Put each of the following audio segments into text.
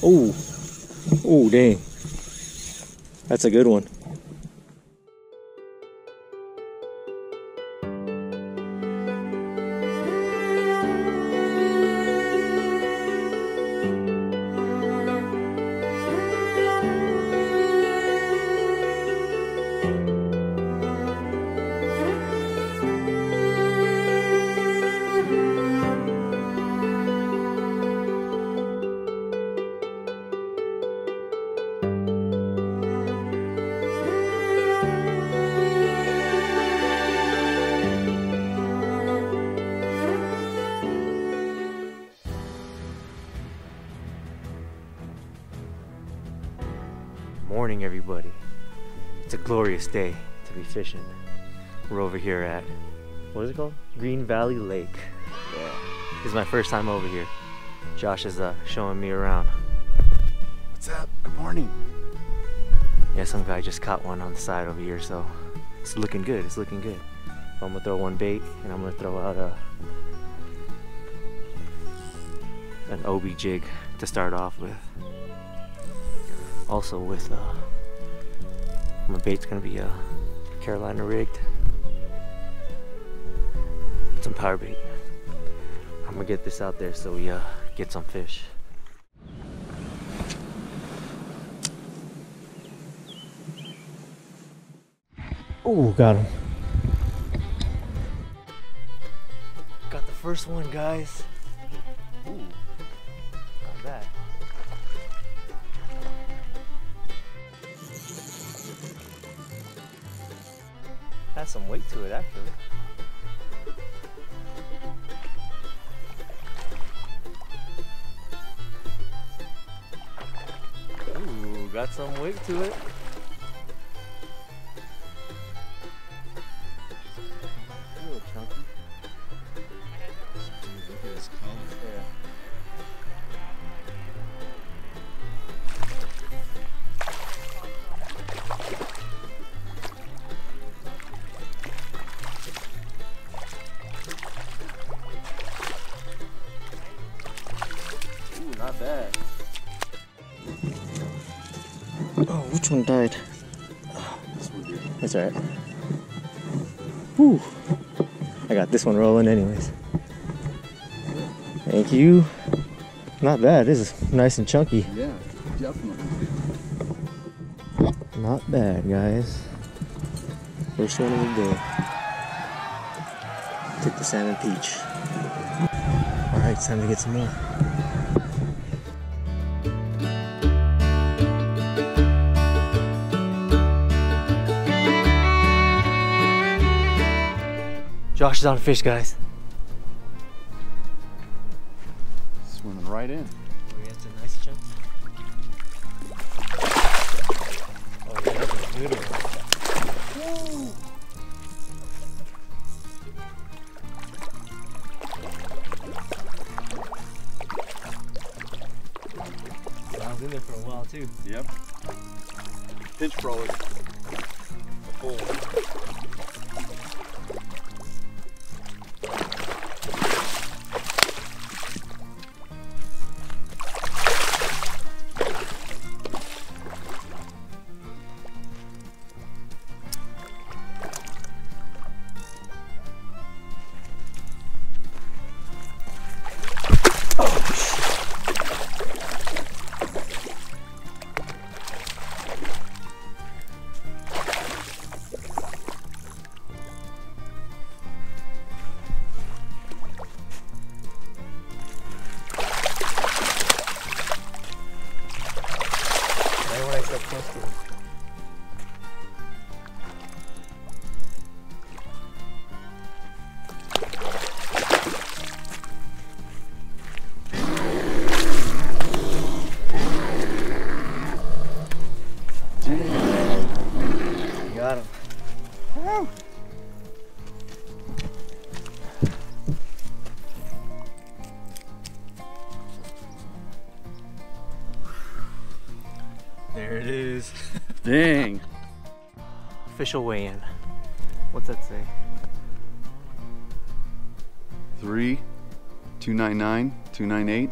Oh, oh, dang. That's a good one. Morning, everybody. It's a glorious day to be fishing. We're over here at, what is it called? Green Valley Lake. Yeah. This is my first time over here. Josh is showing me around. What's up? Good morning. Yeah, some guy just caught one on the side over here, so it's looking good. It's looking good. I'm gonna throw one bait, and I'm gonna throw out an OB jig to start off with. Also with my bait's gonna be Carolina rigged. Some power bait. I'm gonna get this out there so we get some fish. Oh, got him. Got the first one, guys. Ooh, not bad. Has some weight to it, actually. Ooh, got some weight to it. A little chunky. Look at this color. Yeah. Not bad. Oh, which one died? Oh, This one did. that's alright. Whew. I got this one rolling anyways. Thank you. Not bad. This is nice and chunky. Yeah, definitely. Not bad, guys. First one of the day. Took the salmon peach. Alright, it's time to get some more. Josh is on a fish, guys. Swimming right in. Oh yeah, it's a nice chunk. Oh yeah, that's a good one. Woo! I was in there for a while too. Yep. Pinch crawler. Full. Got him. Woo! There it is. Dang. Official weigh-in. What's that say? 3, 299, 298.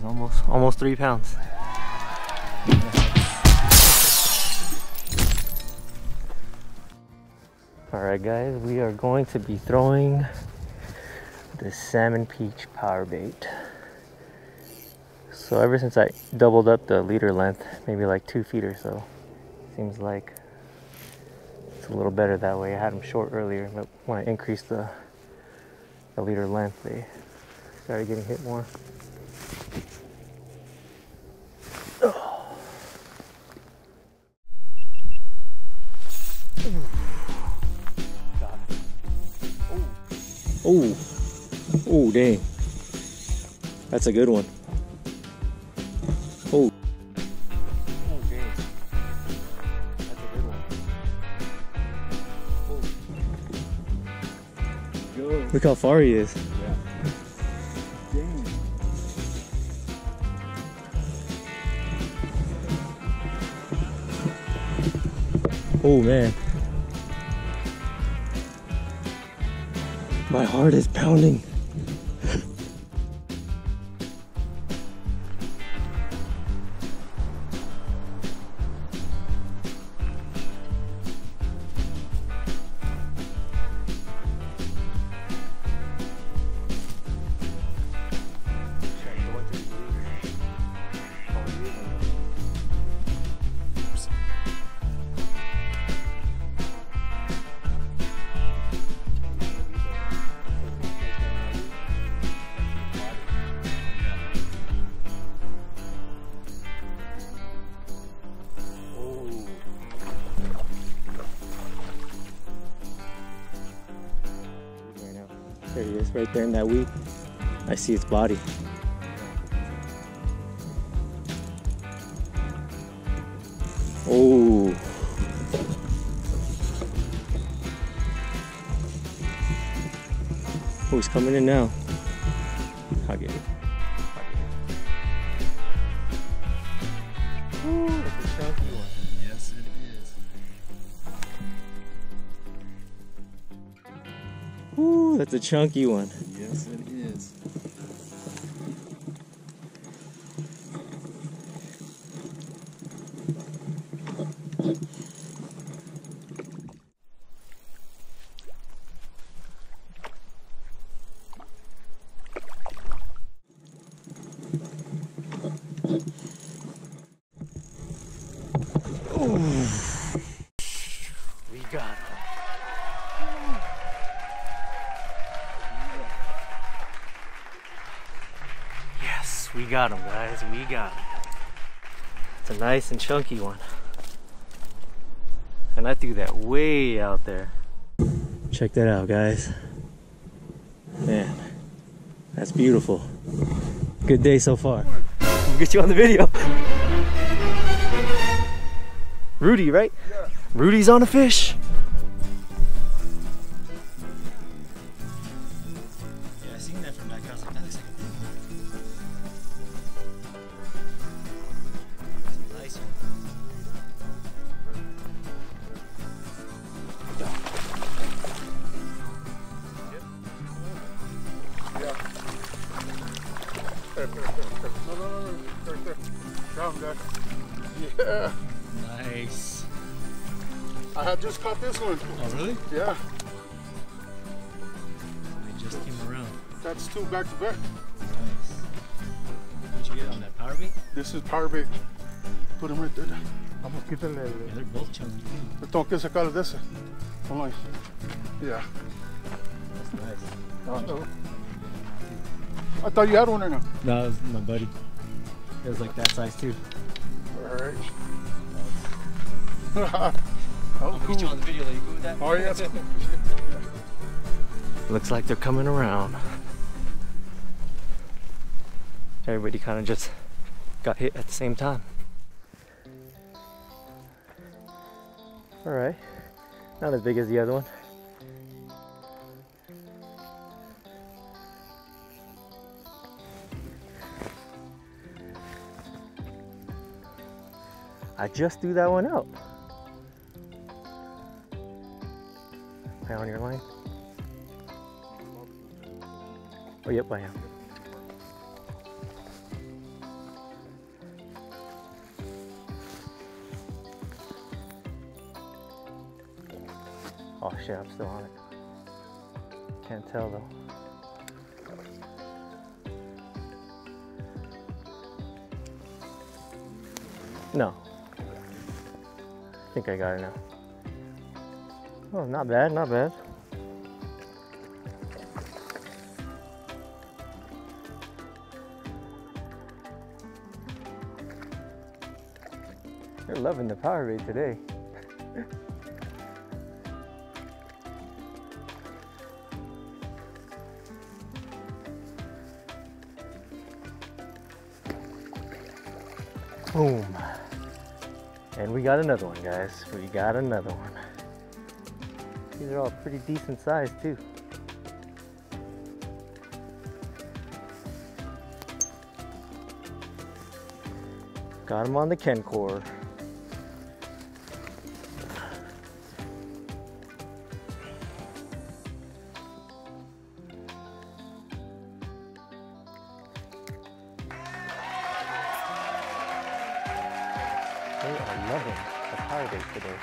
almost 3 pounds. Alright guys, we are going to be throwing the salmon peach power bait. So ever since I doubled up the leader length, maybe like 2 feet or so, seems like it's a little better that way. I had them short earlier, but when I increased the leader length, they started getting hit more. Oh, oh, dang. That's a good one. Oh. Oh, dang. That's a good one. Oh. Go. Look how far he is. Yeah. Dang. Oh, man. My heart is pounding. There he is, right there in that weed. I see its body. Oh. Oh, he's coming in now. I'll get it. Ooh, that's a chunky one. Yes, it is. Ooh, that's a chunky one. Yes, it is. We got him. Yes, we got him, guys. We got him. It's a nice and chunky one. And I threw that way out there. Check that out, guys. Man, that's beautiful. Good day so far. We'll get you on the video. Rudy, right? Yeah. Rudy's on a fish. Yeah, I seen that from back. I was like, that looks like a big one. That's a nice one. Yeah. There. No. Right there. Got him, guys. Yeah. Nice. I had just caught this one. Oh, really? Yeah. They just came around. That's 2 back to back. Nice. What'd you get on that power bait? This is power bait. Put him right there. Vamos, quítale. Yeah, they're both chunky. Le tengo que sacar de ese. Hold on. Yeah. That's nice. No. I thought you had one or no? No, it was my buddy. It was like that size too. Alright. I'll get you on the video that you go with that. Oh, yeah. Looks like they're coming around. Everybody kind of just got hit at the same time. Alright. Not as big as the other one. I just threw that one out. Am I on your line? Oh, yep, I am. Oh shit, I'm still on it. Can't tell though. No. I think I got it now. Oh, not bad, not bad. You're loving the power bait today. Boom. And we got another one, guys. We got another one. These are all pretty decent size too. Got them on the Ken core. They are loving the power bait today.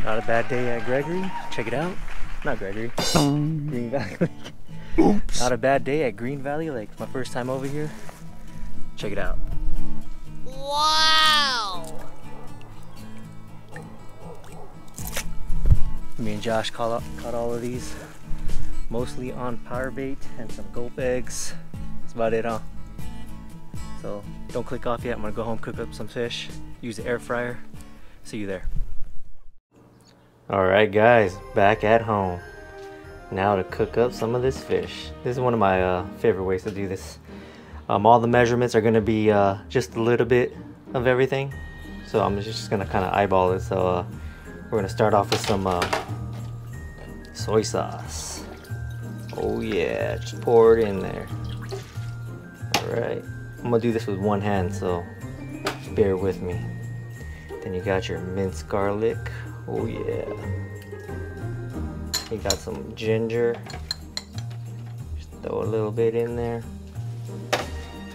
Not a bad day at Gregory. Check it out. Not Gregory. Green Valley Lake. Oops. Not a bad day at Green Valley Lake. My first time over here. Check it out. Wow! Me and Josh caught all of these. Mostly on power bait and some gulp eggs. That's about it, huh? So don't click off yet. I'm gonna go home, cook up some fish, use the air fryer. See you there. Alright guys, back at home. Now to cook up some of this fish. This is one of my favorite ways to do this. All the measurements are gonna be just a little bit of everything. So I'm just gonna kind of eyeball it. So we're gonna start off with some soy sauce. Oh yeah, just pour it in there. Alright. I'm gonna do this with one hand, so bear with me. Then you got your minced garlic. Oh yeah. You got some ginger. Just throw a little bit in there.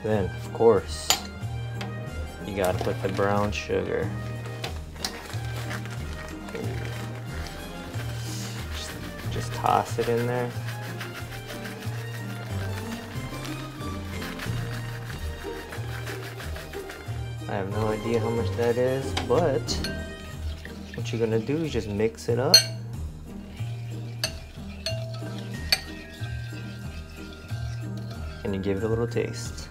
Then, of course, you gotta put the brown sugar. Just toss it in there. I have no idea how much that is, but what you're gonna do is just mix it up. And you give it a little taste.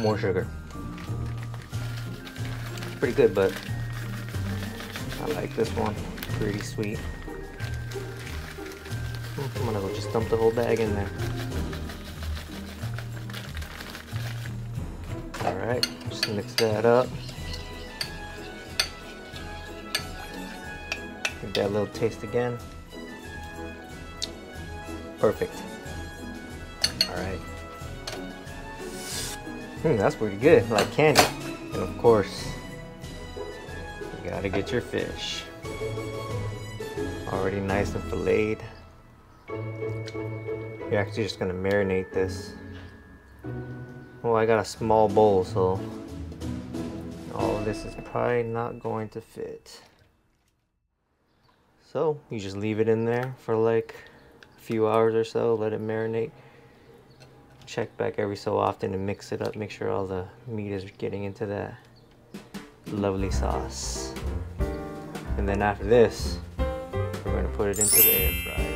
More sugar. Pretty good, but I like this one. Pretty sweet. I'm gonna go just dump the whole bag in there. Alright, just mix that up. Give that a little taste again. Perfect. Alright. That's pretty good, like candy. And of course, you gotta get your fish. Already nice and filleted. You're actually just gonna marinate this. Well, I got a small bowl, so all of this is probably not going to fit. So you just leave it in there for like a few hours or so, let it marinate. Check back every so often and mix it up, make sure all the meat is getting into that lovely sauce. And then after this, we're going to put it into the air fryer.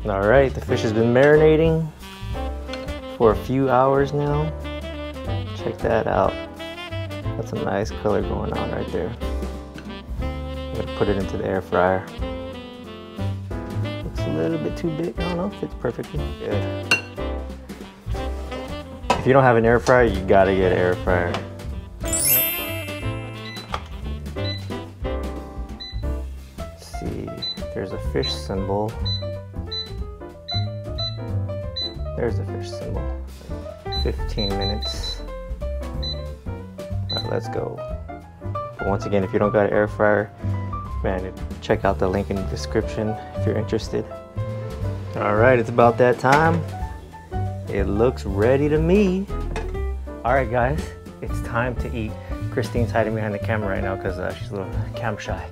Alright, the fish has been marinating for a few hours now. Check that out. That's a nice color going on right there. I'm gonna put it into the air fryer. Looks a little bit too big. I don't know, fits perfectly good. If you don't have an air fryer, you gotta get an air fryer. Let's see, there's a fish symbol. There's the fish symbol. 15 minutes. Alright, let's go. But once again, if you don't got an air fryer, man, check out the link in the description if you're interested. All right, it's about that time. It looks ready to me. All right, guys, it's time to eat. Christine's hiding behind the camera right now because she's a little cam shy.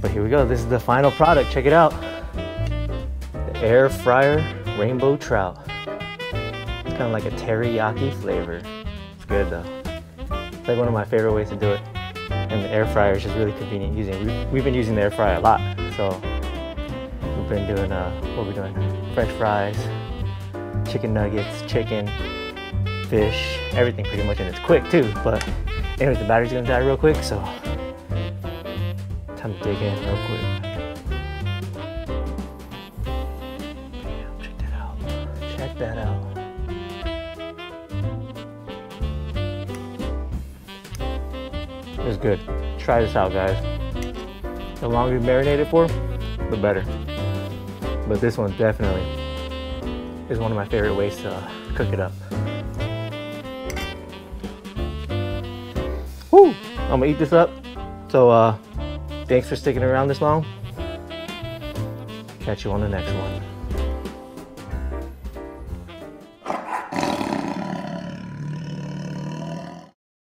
But here we go. This is the final product. Check it out. The air fryer rainbow trout. It's kind of like a teriyaki flavor. It's good though. It's like one of my favorite ways to do it. And the air fryer is just really convenient using. We've been using the air fryer a lot. So we've been doing, what are we doing? French fries, chicken nuggets, chicken, fish, everything pretty much. And it's quick too. But anyways, the battery's gonna die real quick. So time to dig in real quick. Damn, check that out. Check that out. It's good. Try this out, guys. The longer you marinate it for, the better. But this one definitely is one of my favorite ways to cook it up. Woo! I'm gonna eat this up. So thanks for sticking around this long. Catch you on the next one.